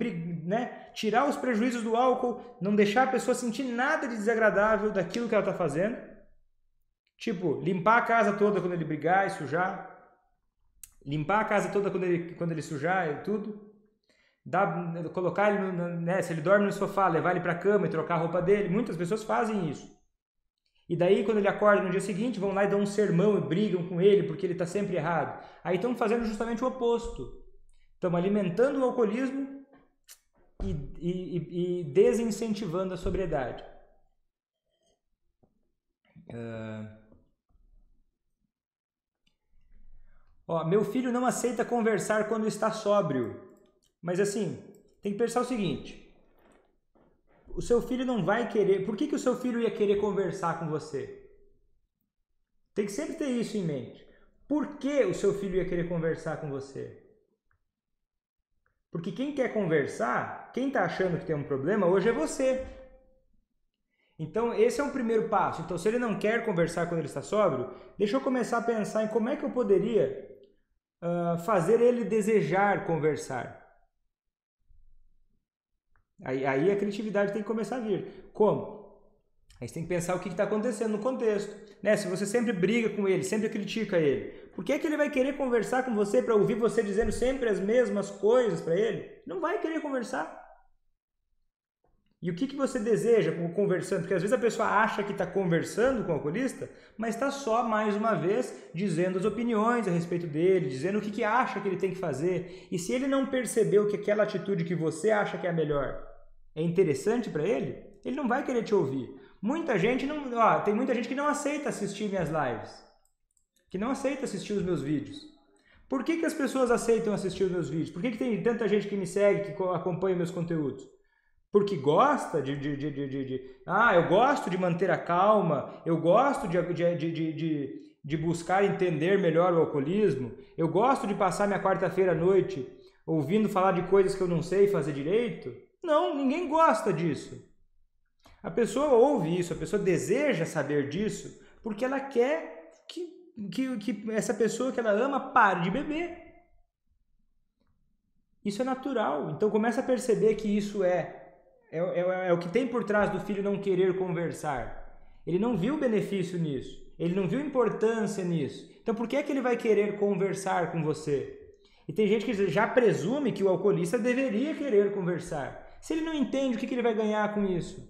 tirar os prejuízos do álcool, não deixar a pessoa sentir nada de desagradável daquilo que ela está fazendo. Tipo, limpar a casa toda quando ele brigar e sujar. Limpar a casa toda quando ele sujar e tudo. Colocar ele, se ele dorme no sofá, levar ele para a cama e trocar a roupa dele. Muitas pessoas fazem isso. E daí, quando ele acorda no dia seguinte, vão lá e dão um sermão e brigam com ele porque ele está sempre errado. Aí estão fazendo justamente o oposto. Estão alimentando o alcoolismo e desincentivando a sobriedade. Meu filho não aceita conversar quando está sóbrio. Mas assim, tem que pensar o seguinte. O seu filho não vai querer... Por que o seu filho ia querer conversar com você? Tem que sempre ter isso em mente. Por que o seu filho ia querer conversar com você? Porque quem quer conversar, quem está achando que tem um problema, hoje é você. Então, esse é um primeiro passo. Então, se ele não quer conversar quando ele está sóbrio, deixa eu começar a pensar em como é que eu poderia fazer ele desejar conversar. Aí a criatividade tem que começar a vir. Como? Aí você tem que pensar o que está acontecendo no contexto. Se você sempre briga com ele, sempre critica ele, por que ele vai querer conversar com você para ouvir você dizendo sempre as mesmas coisas para ele? Não vai querer conversar. E o que você deseja conversando? Porque às vezes a pessoa acha que está conversando com o alcoolista, mas está só, mais uma vez, dizendo as opiniões a respeito dele, dizendo o que acha que ele tem que fazer. E se ele não percebeu que aquela atitude que você acha que é a melhor é interessante para ele, ele não vai querer te ouvir. Muita gente tem muita gente que não aceita assistir minhas lives, que não aceita assistir os meus vídeos. Por que as pessoas aceitam assistir os meus vídeos? Por que tem tanta gente que me segue, que acompanha meus conteúdos? Porque gosta eu gosto de manter a calma, eu gosto de buscar entender melhor o alcoolismo, eu gosto de passar minha quarta-feira à noite ouvindo falar de coisas que eu não sei fazer direito. Não, ninguém gosta disso. A pessoa ouve isso, a pessoa deseja saber disso, porque ela quer que essa pessoa que ela ama pare de beber. Isso é natural. Então começa a perceber que isso é o que tem por trás do filho não querer conversar. Ele não viu benefício nisso. Ele não viu importância nisso. Então por que ele vai querer conversar com você? E tem gente que já presume que o alcoolista deveria querer conversar. Se ele não entende, o que ele vai ganhar com isso?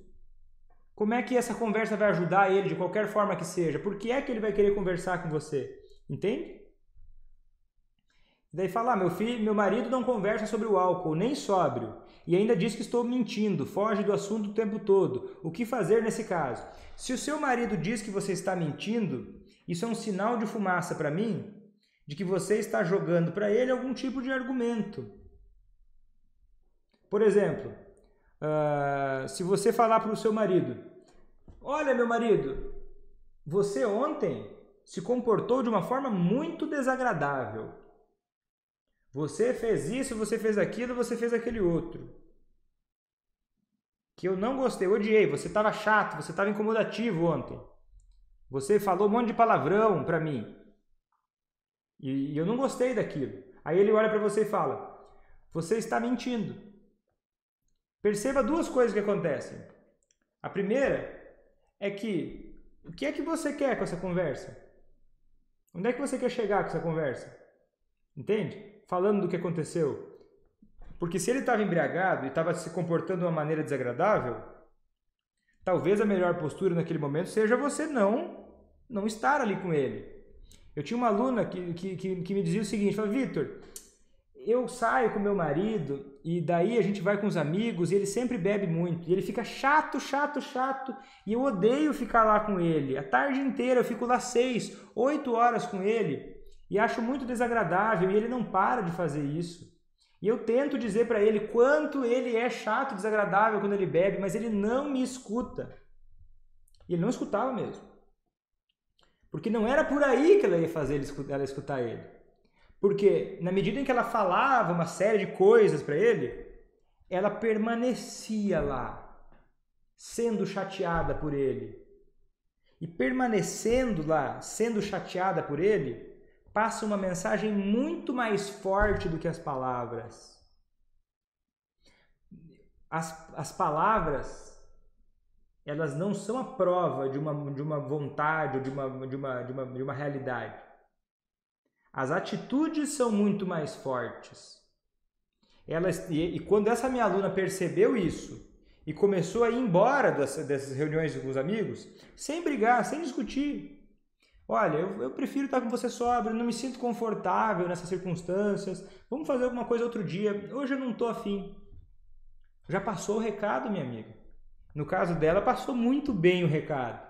Como é que essa conversa vai ajudar ele de qualquer forma que seja? Por que ele vai querer conversar com você? Entende? Daí fala, meu marido não conversa sobre o álcool, nem sóbrio, e ainda diz que estou mentindo, foge do assunto o tempo todo. O que fazer nesse caso? Se o seu marido diz que você está mentindo, isso é um sinal de fumaça para mim, de que você está jogando para ele algum tipo de argumento. Por exemplo, se você falar para o seu marido, olha meu marido, você ontem se comportou de uma forma muito desagradável. Você fez isso, você fez aquilo, você fez aquele outro. Que eu não gostei, eu odiei. Você estava chato, você estava incomodativo ontem. Você falou um monte de palavrão para mim. E eu não gostei daquilo. Aí ele olha para você e fala: você está mentindo. Perceba duas coisas que acontecem. A primeira é que o que é que você quer com essa conversa? Onde é que você quer chegar com essa conversa? Entende? Falando do que aconteceu. Porque se ele estava embriagado e estava se comportando de uma maneira desagradável, talvez a melhor postura naquele momento seja você não estar ali com ele. Eu tinha uma aluna que me dizia o seguinte, falava, Vitor, eu saio com meu marido e daí a gente vai com os amigos e ele sempre bebe muito. E ele fica chato, e eu odeio ficar lá com ele. A tarde inteira eu fico lá 6, 8 horas com ele e acho muito desagradável e ele não para de fazer isso. E eu tento dizer para ele quanto ele é chato, desagradável quando ele bebe, mas ele não me escuta. E ele não escutava mesmo. Porque não era por aí que ela ia fazer ela escutar ele. Porque na medida em que ela falava uma série de coisas para ele, ela permanecia lá, sendo chateada por ele. E permanecendo lá, sendo chateada por ele, passa uma mensagem muito mais forte do que as palavras. As palavras, elas não são a prova de uma vontade ou de uma realidade. As atitudes são muito mais fortes. E quando essa minha aluna percebeu isso e começou a ir embora dessas reuniões com os amigos, sem brigar, sem discutir. Olha, eu prefiro estar com você sóbrio, não me sinto confortável nessas circunstâncias. Vamos fazer alguma coisa outro dia. Hoje eu não estou afim. Já passou o recado, minha amiga. No caso dela, passou muito bem o recado.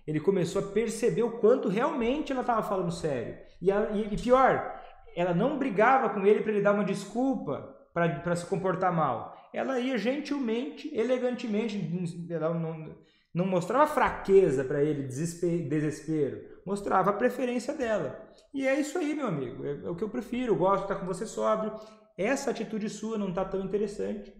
Ele começou a perceber o quanto realmente ela estava falando sério. E pior, ela não brigava com ele para ele dar uma desculpa para se comportar mal. Ela ia gentilmente, elegantemente, ela não mostrava fraqueza para ele, desespero. Mostrava a preferência dela. E é isso aí, meu amigo. É o que eu prefiro. Eu gosto de estar com você sóbrio. Essa atitude sua não está tão interessante.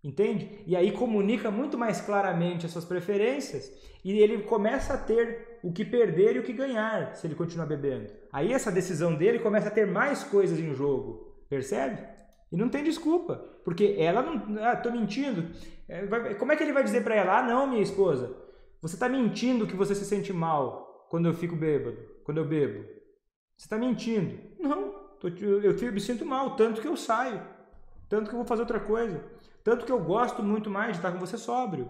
Entende? E aí comunica muito mais claramente as suas preferências e ele começa a ter o que perder e o que ganhar se ele continuar bebendo. Aí essa decisão dele começa a ter mais coisas em jogo. Percebe? E não tem desculpa. Porque ela não... Ah, tô mentindo. Como é que ele vai dizer para ela? Ah, não, minha esposa. Você está mentindo que você se sente mal quando eu fico bêbado, quando eu bebo. Você está mentindo. Não. Eu me sinto mal, tanto que eu saio. Tanto que eu vou fazer outra coisa. Tanto que eu gosto muito mais de estar com você sóbrio.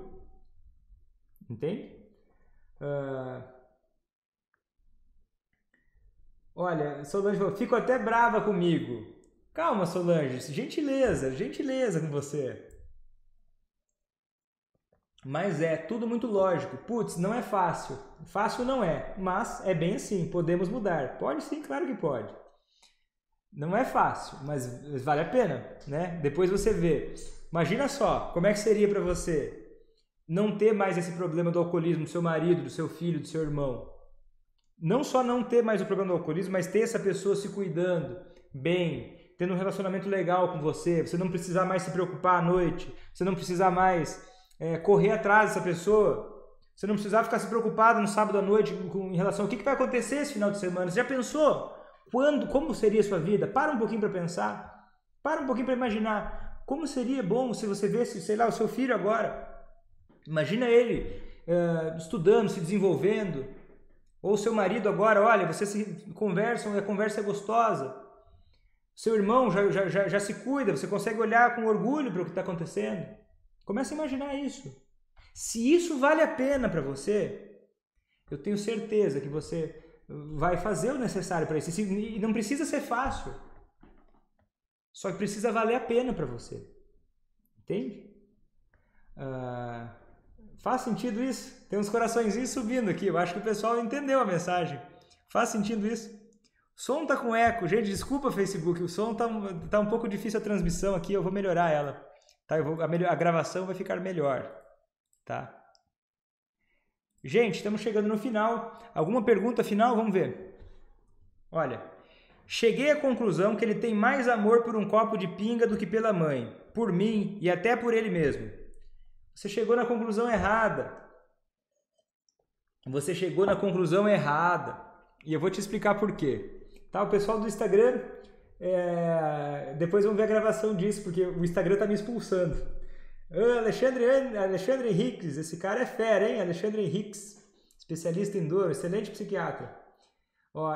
Entende? Olha, Solange falou, fico até brava comigo. Calma, Solange, gentileza com você. Mas é tudo muito lógico. Putz, não é fácil. Fácil não é, mas é bem assim, podemos mudar. Pode sim, claro que pode. Não é fácil, mas vale a pena, né? Depois você vê. Imagina só, como é que seria para você não ter mais esse problema do alcoolismo do seu marido, do seu filho, do seu irmão. Não só não ter mais o problema do alcoolismo, mas ter essa pessoa se cuidando bem, tendo um relacionamento legal com você, você não precisar mais se preocupar à noite, você não precisar mais correr atrás dessa pessoa, você não precisar ficar se preocupado no sábado à noite em relação ao que vai acontecer esse final de semana. Você já pensou como seria a sua vida? Para um pouquinho para pensar, para um pouquinho para imaginar. Como seria bom se você visse, sei lá, o seu filho agora. Imagina ele estudando, se desenvolvendo. Ou o seu marido agora, olha, vocês se conversam e a conversa é gostosa. Seu irmão já se cuida, você consegue olhar com orgulho para o que está acontecendo. Comece a imaginar isso. Se isso vale a pena para você, eu tenho certeza que você vai fazer o necessário para isso. E não precisa ser fácil. Só que precisa valer a pena para você. Entende? Faz sentido isso? Tem uns coraçõezinhos subindo aqui. Eu acho que o pessoal entendeu a mensagem. Faz sentido isso? O som tá com eco. Gente, desculpa, Facebook. O som tá um pouco difícil a transmissão aqui. Eu vou melhorar ela. Tá? A gravação vai ficar melhor. Tá? Gente, estamos chegando no final. Alguma pergunta final? Vamos ver. Olha... Cheguei à conclusão que ele tem mais amor por um copo de pinga do que pela mãe, por mim e até por ele mesmo. Você chegou na conclusão errada. Você chegou na conclusão errada. E eu vou te explicar por quê. Tá? O pessoal do Instagram, depois vão ver a gravação disso, porque o Instagram tá me expulsando. Alexandre Henriques, esse cara é fera, hein? Alexandre Henriques, especialista em dor, excelente psiquiatra. Ó,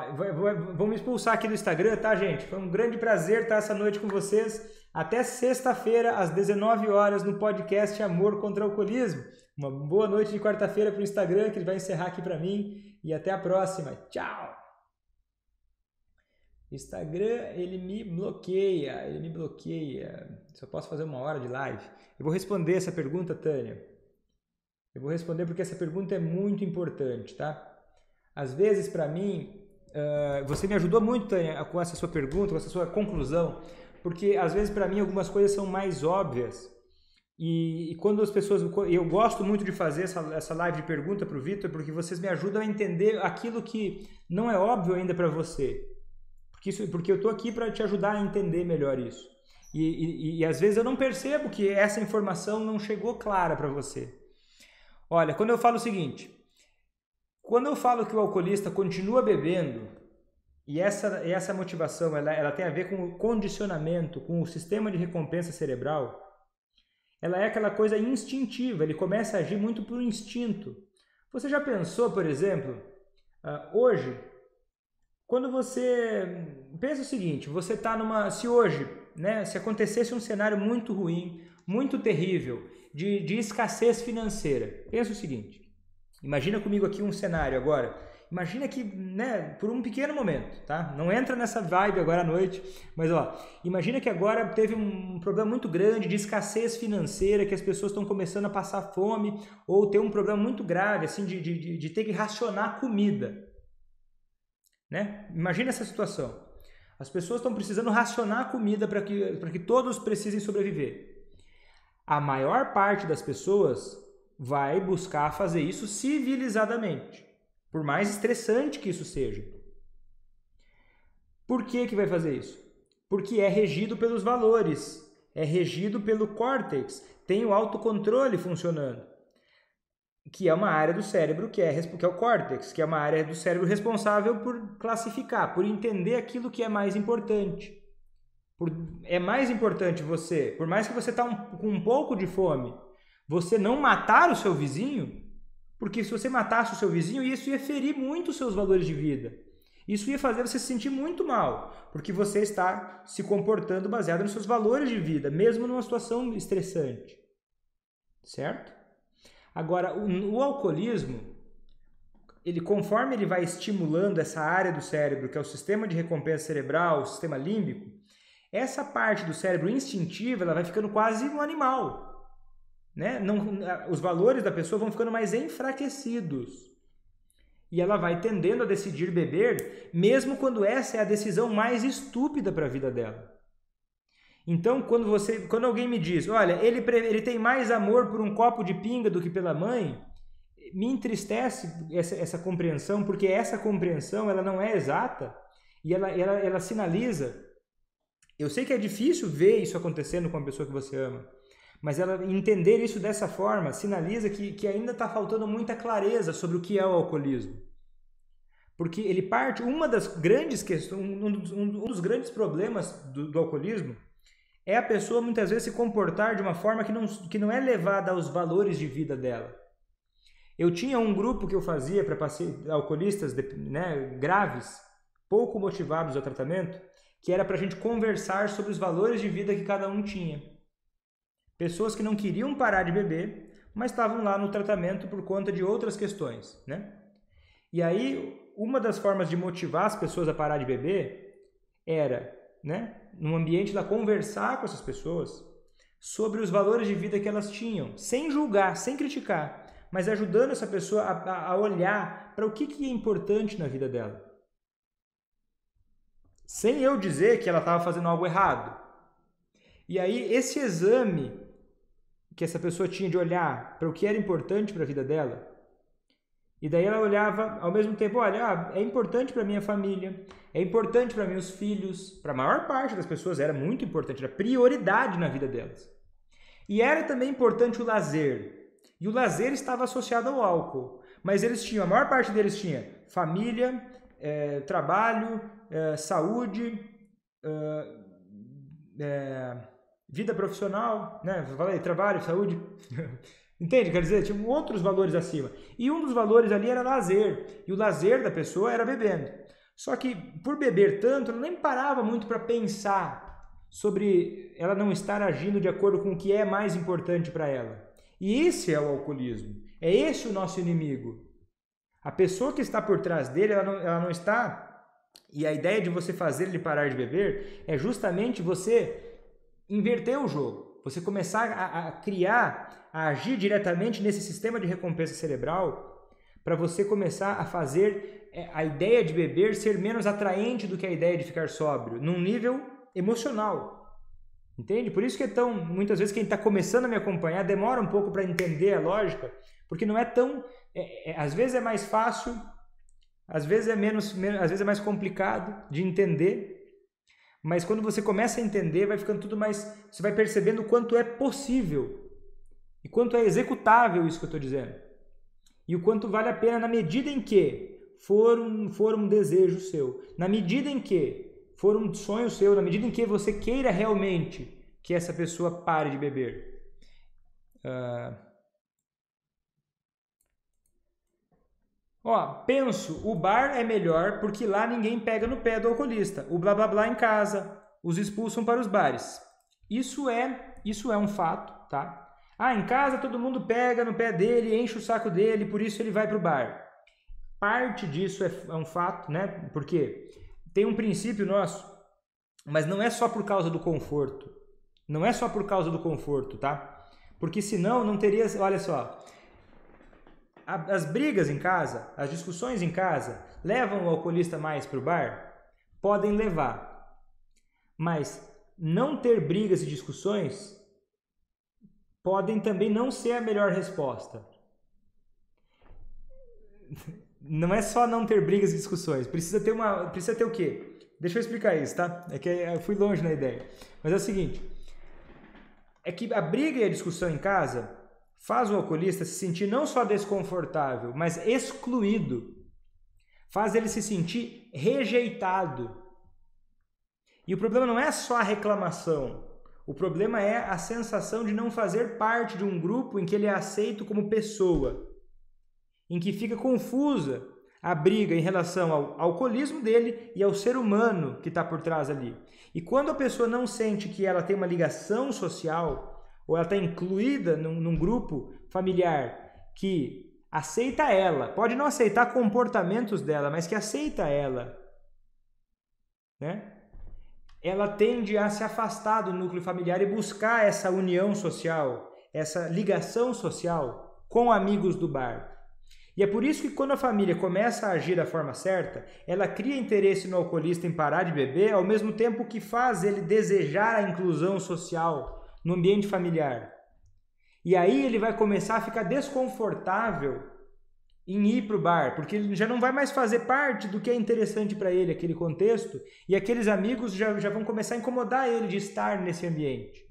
vão me expulsar aqui do Instagram, tá, gente? Foi um grande prazer estar essa noite com vocês. Até sexta-feira, às 19 horas, no podcast Amor contra o Alcoolismo. Uma boa noite de quarta-feira para o Instagram, que ele vai encerrar aqui para mim. E até a próxima. Tchau! Instagram, ele me bloqueia. Só posso fazer 1 hora de live. Eu vou responder essa pergunta, Tânia. Eu vou responder porque essa pergunta é muito importante, tá? Às vezes, para mim, você me ajudou muito, Tânia, com essa sua pergunta, com essa sua conclusão, porque às vezes para mim algumas coisas são mais óbvias e quando as pessoas... Eu gosto muito de fazer essa live de pergunta para o Vitor, porque vocês me ajudam a entender aquilo que não é óbvio ainda para você. Porque eu estou aqui para te ajudar a entender melhor isso. E às vezes eu não percebo que essa informação não chegou clara para você. Olha, quando eu falo o seguinte, quando eu falo que o alcoolista continua bebendo, e essa motivação ela tem a ver com o condicionamento, com o sistema de recompensa cerebral, ela é aquela coisa instintiva, ele começa a agir muito por instinto. Você já pensou, por exemplo, hoje, quando você pensa o seguinte, você está se hoje, né, se acontecesse um cenário muito ruim, muito terrível, de escassez financeira, pensa o seguinte, imagina comigo aqui um cenário agora, imagina que, né, por um pequeno momento, tá? Não entra nessa vibe agora à noite, mas imagina que agora teve um problema muito grande de escassez financeira, que as pessoas estão começando a passar fome, ou ter um problema muito grave, assim, de ter que racionar comida. Né? Imagina essa situação. As pessoas estão precisando racionar comida para que todos precisem sobreviver. A maior parte das pessoas vai buscar fazer isso civilizadamente, por mais estressante que isso seja. Por que vai fazer isso? Porque é regido pelos valores, é regido pelo córtex, tem o autocontrole funcionando, que é uma área do cérebro que é o córtex, que é uma área do cérebro responsável por classificar, por entender aquilo que é mais importante. É mais importante você, por mais que você está com um pouco de fome, você não matar o seu vizinho, porque se você matasse o seu vizinho, isso ia ferir muito os seus valores de vida. Isso ia fazer você se sentir muito mal, porque você está se comportando baseado nos seus valores de vida, mesmo numa situação estressante. Certo? Agora, o alcoolismo, conforme ele vai estimulando essa área do cérebro, que é o sistema de recompensa cerebral, o sistema límbico, essa parte do cérebro instintiva ela vai ficando quase um animal. Né? Os valores da pessoa vão ficando mais enfraquecidos. E ela vai tendendo a decidir beber, mesmo quando essa é a decisão mais estúpida para a vida dela. Então, quando alguém me diz, olha, ele tem mais amor por um copo de pinga do que pela mãe, me entristece essa compreensão, porque essa compreensão ela não é exata e ela sinaliza. Eu sei que é difícil ver isso acontecendo com a pessoa que você ama, mas ela entender isso dessa forma sinaliza que ainda está faltando muita clareza sobre o que é o alcoolismo. Porque ele parte, uma das grandes questões, um dos grandes problemas do alcoolismo é a pessoa muitas vezes se comportar de uma forma que não é levada aos valores de vida dela. Eu tinha um grupo que eu fazia para alcoolistas graves, pouco motivados ao tratamento, que era para a gente conversar sobre os valores de vida que cada um tinha. Pessoas que não queriam parar de beber, mas estavam lá no tratamento por conta de outras questões. Né? E aí, uma das formas de motivar as pessoas a parar de beber era, num ambiente lá, conversar com essas pessoas sobre os valores de vida que elas tinham, sem julgar, sem criticar, mas ajudando essa pessoa a olhar para o que é importante na vida dela. Sem eu dizer que ela estava fazendo algo errado. E aí, esse exame que essa pessoa tinha de olhar para o que era importante para a vida dela, e daí ela olhava ao mesmo tempo, olha, é importante para minha família, é importante para meus filhos, para a maior parte das pessoas era muito importante, era prioridade na vida delas. E era também importante o lazer. E o lazer estava associado ao álcool, mas a maior parte deles tinha família, trabalho, saúde, vida profissional, né? Falei, trabalho, saúde. Entende? Quer dizer, tinha outros valores acima. E um dos valores ali era lazer. E o lazer da pessoa era bebendo. Só que por beber tanto, ela nem parava muito para pensar sobre ela não estar agindo de acordo com o que é mais importante para ela. E esse é o alcoolismo. É esse o nosso inimigo. A pessoa que está por trás dele, ela não está... E a ideia de você fazer ele parar de beber é justamente você inverter o jogo. Você começar a criar, a agir diretamente nesse sistema de recompensa cerebral para você começar a fazer a ideia de beber ser menos atraente do que a ideia de ficar sóbrio, num nível emocional. Entende? Por isso que muitas vezes quem está começando a me acompanhar demora um pouco para entender a lógica, porque não é tão... às vezes é mais fácil, às vezes é às vezes é mais complicado de entender. Mas quando você começa a entender, vai ficando tudo mais... Você vai percebendo o quanto é possível e quanto é executável isso que eu estou dizendo. E o quanto vale a pena na medida em que for um desejo seu, na medida em que for um sonho seu, na medida em que você queira realmente que essa pessoa pare de beber. Penso, o bar é melhor porque lá ninguém pega no pé do alcoolista. O blá blá blá em casa, os expulsam para os bares. Isso é um fato, tá? Em casa todo mundo pega no pé dele, enche o saco dele, por isso ele vai para o bar. Parte disso é um fato, né? Porque tem um princípio nosso, mas não é só por causa do conforto. Não é só por causa do conforto, tá? Porque senão não teria... Olha só... As brigas em casa, as discussões em casa, levam o alcoolista mais para o bar? Podem levar. Mas não ter brigas e discussões podem também não ser a melhor resposta. Não é só não ter brigas e discussões. Precisa ter o quê? Deixa eu explicar isso, tá? É que eu fui longe na ideia. Mas é o seguinte. É que a briga e a discussão em casa... faz o alcoolista se sentir não só desconfortável, mas excluído. Faz ele se sentir rejeitado. E o problema não é só a reclamação. O problema é a sensação de não fazer parte de um grupo em que ele é aceito como pessoa. Em que fica confusa a briga em relação ao alcoolismo dele e ao ser humano que está por trás ali. E quando a pessoa não sente que ela tem uma ligação social... ou ela está incluída num grupo familiar que aceita ela, pode não aceitar comportamentos dela, mas que aceita ela, né? Ela tende a se afastar do núcleo familiar e buscar essa união social, essa ligação social com amigos do bar. E é por isso que quando a família começa a agir da forma certa, ela cria interesse no alcoolista em parar de beber, ao mesmo tempo que faz ele desejar a inclusão social no ambiente familiar. E aí ele vai começar a ficar desconfortável em ir para o bar, porque ele já não vai mais fazer parte do que é interessante para ele, aquele contexto, e aqueles amigos já vão começar a incomodar ele de estar nesse ambiente.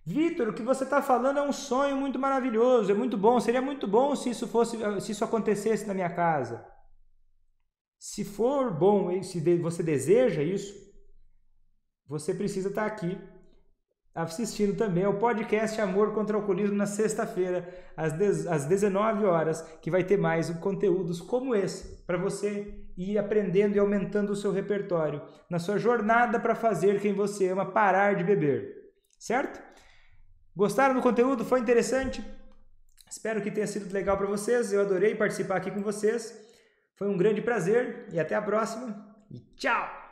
Vitor, o que você está falando é um sonho muito maravilhoso, é muito bom, seria muito bom se isso acontecesse na minha casa. Se for bom, se você deseja isso, você precisa estar aqui assistindo também ao podcast Amor contra o Alcoolismo na sexta-feira, às 19 horas, que vai ter mais conteúdos como esse, para você ir aprendendo e aumentando o seu repertório, na sua jornada para fazer quem você ama parar de beber. Certo? Gostaram do conteúdo? Foi interessante? Espero que tenha sido legal para vocês, eu adorei participar aqui com vocês, foi um grande prazer e até a próxima, e tchau!